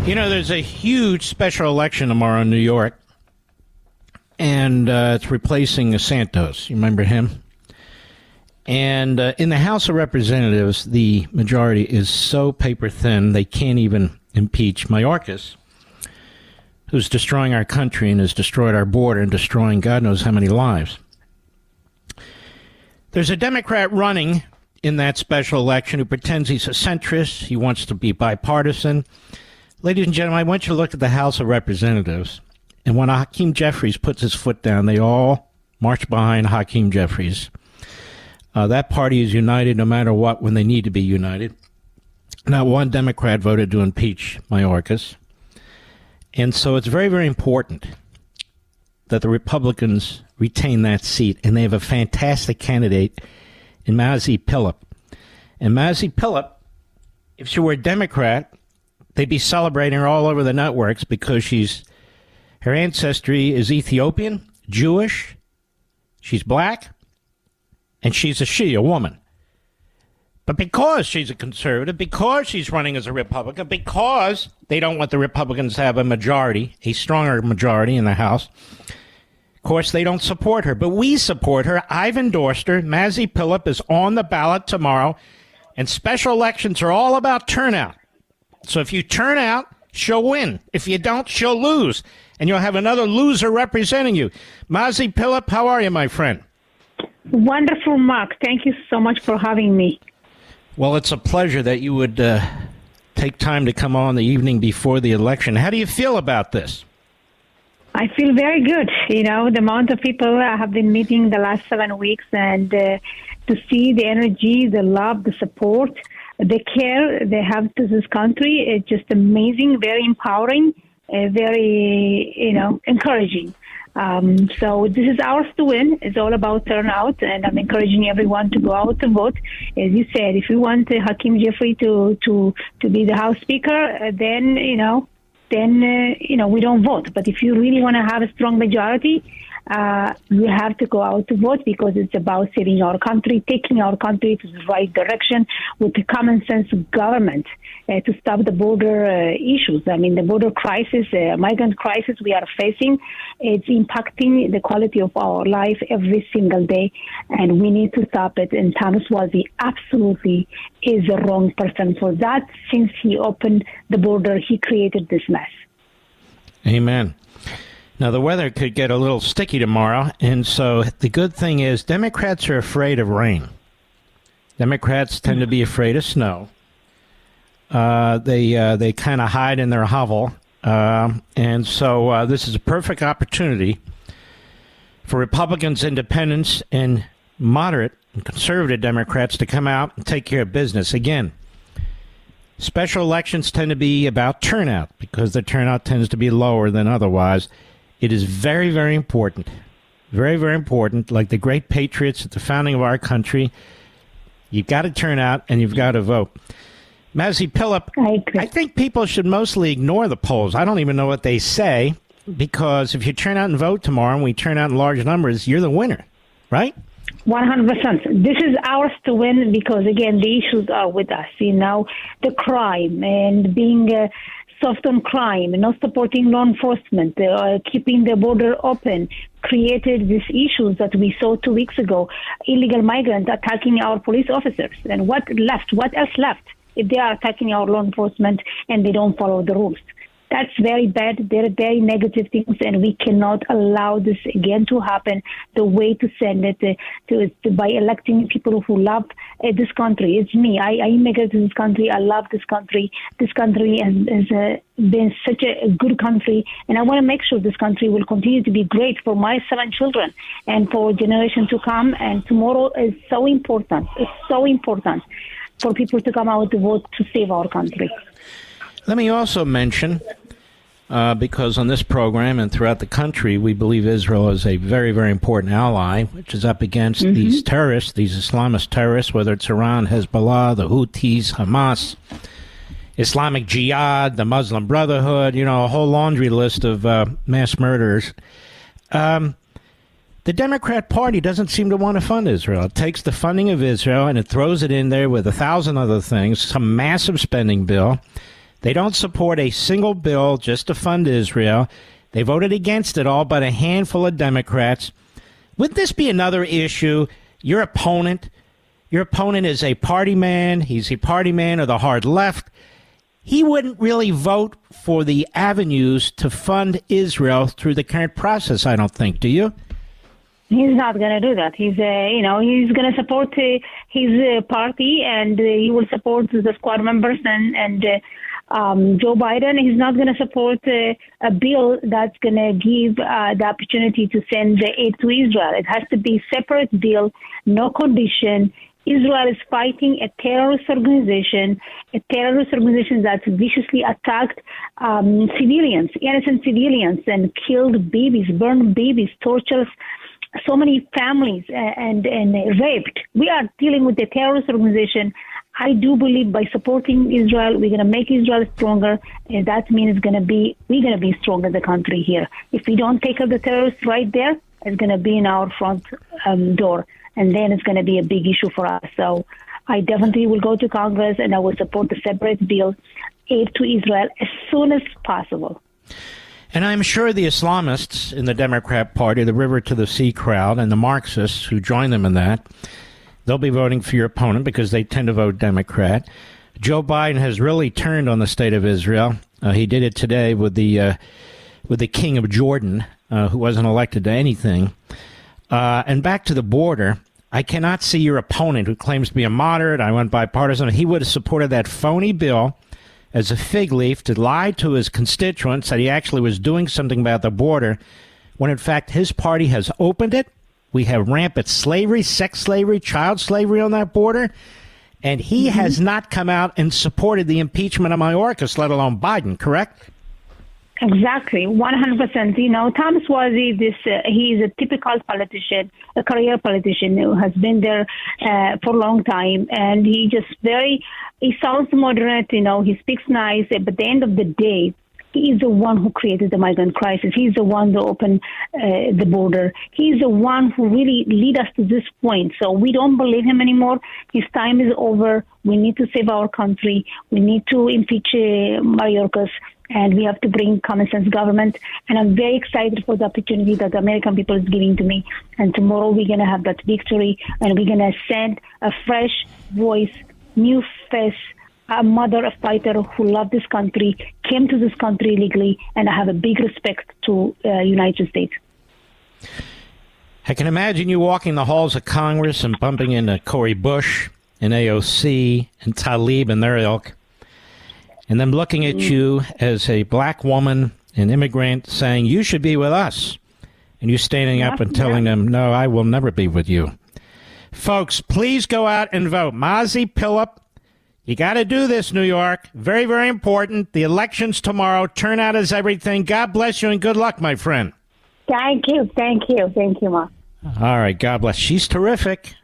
You know, there's a huge special election tomorrow in New York, and it's replacing Santos. You remember him? And in the House of Representatives, the majority is so paper thin, they can't even impeach Mayorkas, who's destroying our country and has destroyed our border and destroying God knows how many lives. There's a Democrat running in that special election who pretends he's a centrist. He wants to be bipartisan. Ladies and gentlemen, I want you to look at the House of Representatives. And when Hakeem Jeffries puts his foot down, they all march behind Hakeem Jeffries. That party is united no matter what when they need to be united. Not one Democrat voted to impeach Mayorkas. And so it's very, very important that the Republicans retain that seat. And they have a fantastic candidate in Mazi Pilip. And Mazi Pilip, if she were a Democrat, they'd be celebrating her all over the networks because her ancestry is Ethiopian, Jewish, she's black, and she's a woman. But because she's a conservative, because she's running as a Republican, because they don't want the Republicans to have a majority, a stronger majority in the House, of course, they don't support her. But we support her. I've endorsed her. Mazi Pilip is on the ballot tomorrow, and special elections are all about turnout. So if you turn out, she'll win. If you don't, she'll lose. And you'll have another loser representing you. Mazi Pilip, how are you, my friend? Wonderful, Mark. Thank you so much for having me. Well, it's a pleasure that you would take time to come on the evening before the election. How do you feel about this? I feel very good. You know, the amount of people I have been meeting the last 7 weeks, and to see the energy, the love, the support, the care they have to this country is just amazing, very empowering, very, encouraging. So this is ours to win. It's all about turnout, and I'm encouraging everyone to go out and vote. As you said, if you want Hakeem Jeffrey to be the House Speaker, then we don't vote. But if you really want to have a strong majority, you have to go out to vote because it's about saving our country, taking our country to the right direction with the common sense of government to stop the border issues. I mean, the border crisis, migrant crisis we are facing, it's impacting the quality of our life every single day, and we need to stop it. And Thomas Wazi absolutely is the wrong person for that. Since he opened the border, he created this mess. Amen. Now, the weather could get a little sticky tomorrow, and so the good thing is Democrats are afraid of rain. Democrats tend to be afraid of snow. They kind of hide in their hovel, and so this is a perfect opportunity for Republicans, independents, and moderate and conservative Democrats to come out and take care of business. Again, special elections tend to be about turnout because the turnout tends to be lower than otherwise. It is very, very important, very, very important, like the great patriots at the founding of our country. You've got to turn out and you've got to vote. Mazi Pilip, I think people should mostly ignore the polls. I don't even know what they say, because if you turn out and vote tomorrow and we turn out in large numbers, you're the winner, right? 100%. This is ours to win because, again, the issues are with us. The crime and being soft on crime, not supporting law enforcement, keeping the border open, created these issues that we saw 2 weeks ago, illegal migrants attacking our police officers. And what else left if they are attacking our law enforcement and they don't follow the rules? That's very bad. They're very negative things, and we cannot allow this again to happen. The way to send it to by electing people who love this country. It's me. I immigrated to this country. I love this country. This country has been such a good country, and I want to make sure this country will continue to be great for my 7 children and for generations to come. And tomorrow is so important. It's so important for people to come out to vote to save our country. Let me also mention, because on this program and throughout the country, we believe Israel is a very, very important ally, which is up against these terrorists, these Islamist terrorists, whether it's Iran, Hezbollah, the Houthis, Hamas, Islamic Jihad, the Muslim Brotherhood, a whole laundry list of mass murderers. The Democrat Party doesn't seem to want to fund Israel. It takes the funding of Israel and it throws it in there with 1,000 other things, some massive spending bill. They don't support a single bill just to fund Israel. They voted against it all but a handful of Democrats. Would this be another issue? Your opponent is a party man. He's a party man of the hard left. He wouldn't really vote for the avenues to fund Israel through the current process, I don't think. Do you? He's not going to do that. He's going to support his party, and he will support the squad members and Joe Biden. He's not going to support a bill that's going to give the opportunity to send the aid to Israel. It has to be a separate bill, no condition. Israel is fighting a terrorist organization that viciously attacked civilians, innocent civilians, and killed babies, burned babies, tortured so many families, and raped. We are dealing with a terrorist organization. I do believe by supporting Israel, we're going to make Israel stronger, and that means we're going to be stronger, the country here. If we don't take out the terrorists right there, it's going to be in our front door, and then it's going to be a big issue for us. So I definitely will go to Congress, and I will support the separate bill, aid to Israel, as soon as possible. And I'm sure the Islamists in the Democrat Party, the River to the Sea crowd, and the Marxists who join them in that, they'll be voting for your opponent because they tend to vote Democrat. Joe Biden has really turned on the state of Israel. He did it today with the king of Jordan, who wasn't elected to anything. And back to the border, I cannot see your opponent, who claims to be a moderate, I went bipartisan, he would have supported that phony bill as a fig leaf to lie to his constituents that he actually was doing something about the border, when in fact his party has opened it. We have rampant slavery, sex slavery, child slavery on that border, and he has not come out and supported the impeachment of Mayorkas, let alone Biden, correct? Exactly, 100%. You know, Thomas Mazi, he is a typical politician, a career politician who has been there for a long time, and he sounds moderate, you know, he speaks nice, but at the end of the day, he is the one who created the migrant crisis. He's the one who opened the border. He's the one who really lead us to this point. So we don't believe him anymore. His time is over. We need to save our country. We need to impeach Mayorkas, and we have to bring common sense government. And I'm very excited for the opportunity that the American people is giving to me. And tomorrow we're going to have that victory, and we're going to send a fresh voice, new face, a mother, a fighter who loved this country, came to this country legally, and I have a big respect to United States. I can imagine you walking the halls of Congress and bumping into Cori Bush and AOC and Tlaib and their ilk, and them looking at you as a black woman, an immigrant, saying, you should be with us. And you standing up and telling them, no, I will never be with you. Folks, please go out and vote. Mazi Pilip. You got to do this, New York. Very, very important. The election's tomorrow. Turnout is everything. God bless you and good luck, my friend. Thank you. Thank you. Thank you, Ma. All right. God bless. She's terrific.